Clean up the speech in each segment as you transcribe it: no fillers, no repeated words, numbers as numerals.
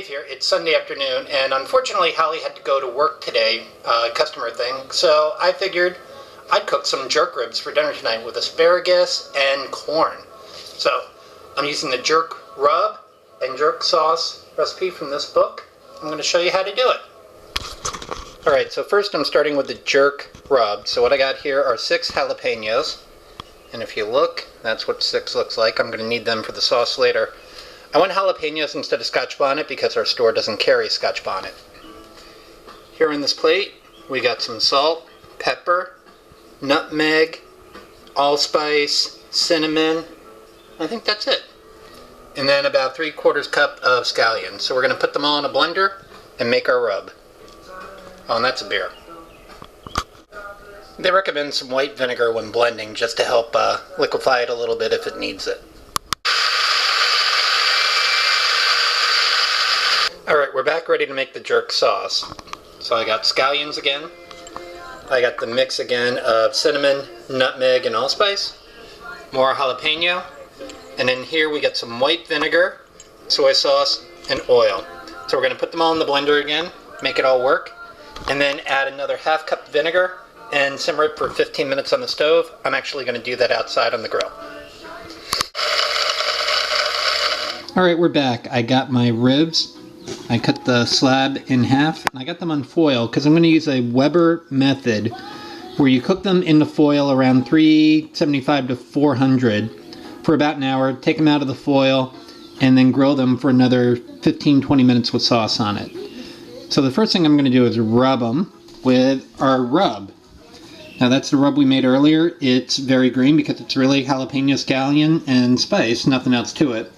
Dave here. It's Sunday afternoon, and unfortunately Holly had to go to work today, customer thing, so I figured I'd cook some jerk ribs for dinner tonight with asparagus and corn. So I'm using the jerk rub and jerk sauce recipe from this book. I'm going to show you how to do it. Alright, so first I'm starting with the jerk rub. So what I got here are 6 jalapenos, and if you look, that's what 6 looks like. I'm going to need them for the sauce later. I want jalapenos instead of Scotch bonnet because our store doesn't carry Scotch bonnet. Here on this plate, we got some salt, pepper, nutmeg, allspice, cinnamon. I think that's it. And then about 3/4 cup of scallions. So we're going to put them all in a blender and make our rub. Oh, and that's a beer. They recommend some white vinegar when blending just to help liquefy it a little bit if it needs it. Alright, we're back ready to make the jerk sauce. So I got scallions again. I got the mix again of cinnamon, nutmeg, and allspice. More jalapeno. And in here we got some white vinegar, soy sauce, and oil. So we're going to put them all in the blender again, make it all work, and then add another ½ cup vinegar and simmer it for 15 minutes on the stove. I'm actually going to do that outside on the grill. Alright, we're back. I got my ribs. I cut the slab in half, and I got them on foil because I'm going to use a Weber method where you cook them in the foil around 375 to 400 for about an hour, take them out of the foil, and then grill them for another 15-20 minutes with sauce on it. So the first thing I'm going to do is rub them with our rub. Now that's the rub we made earlier. It's very green because it's really jalapeno, scallion, and spice, nothing else to it.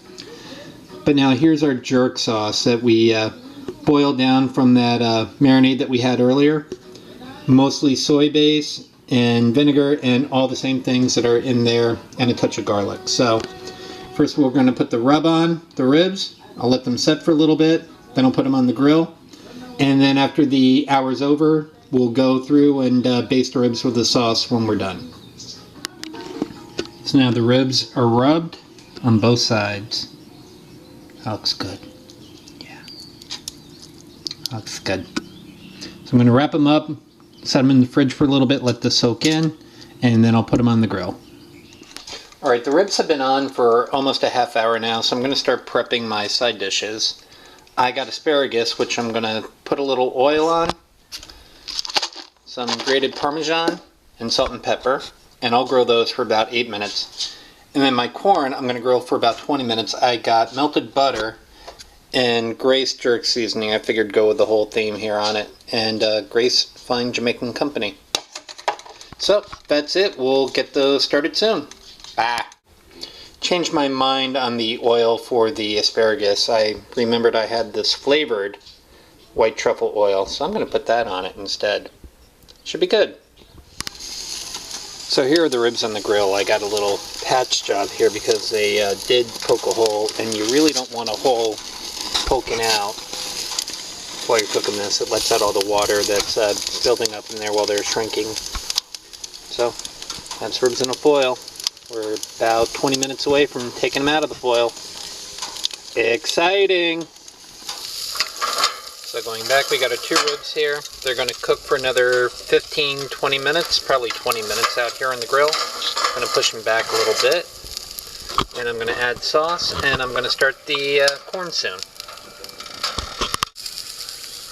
But now here's our jerk sauce that we boiled down from that marinade that we had earlier. Mostly soy base and vinegar and all the same things that are in there and a touch of garlic. So first we're going to put the rub on the ribs. I'll let them set for a little bit. Then I'll put them on the grill. And then after the hour's over, we'll go through and baste the ribs with the sauce when we're done. So now the ribs are rubbed on both sides. That looks good. Yeah. That looks good. So I'm going to wrap them up, set them in the fridge for a little bit, let this soak in, and then I'll put them on the grill. Alright, the ribs have been on for almost a ½ hour now, so I'm going to start prepping my side dishes. I got asparagus, which I'm going to put a little oil on, some grated Parmesan, and salt and pepper, and I'll grill those for about 8 minutes. And then my corn, I'm going to grill for about 20 minutes. I got melted butter and Grace jerk seasoning. I figured go with the whole theme here on it. And Grace Fine Jamaican Company. So, that's it. We'll get those started soon. Bye. Changed my mind on the oil for the asparagus. I remembered I had this flavored white truffle oil, so I'm going to put that on it instead. Should be good. So here are the ribs on the grill. I got a little patch job here because they did poke a hole, and you really don't want a hole poking out while you're cooking this. It lets out all the water that's building up in there while they're shrinking. So that's ribs in a foil. We're about 20 minutes away from taking them out of the foil. Exciting! So going back, we got our 2 ribs here. They're going to cook for another 15-20 minutes, probably 20 minutes out here on the grill. I'm going to push them back a little bit. And I'm going to add sauce, and I'm going to start the corn soon.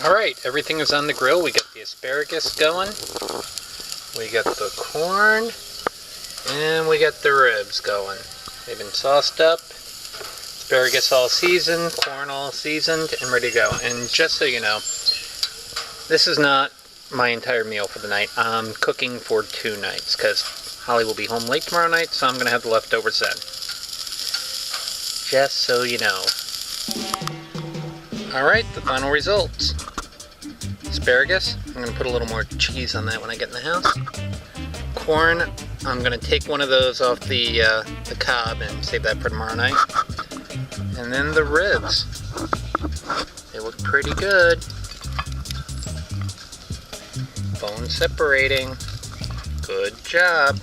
Alright, everything is on the grill. We got the asparagus going. We got the corn. And we got the ribs going. They've been sauced up. Asparagus all seasoned, corn all seasoned, and ready to go. And just so you know, this is not my entire meal for the night. I'm cooking for 2 nights because Holly will be home late tomorrow night, so I'm going to have the leftovers then. Just so you know. Alright, the final results. Asparagus, I'm going to put a little more cheese on that when I get in the house. Corn, I'm going to take one of those off the cob and save that for tomorrow night. And then the ribs. They look pretty good. Bone separating. Good job.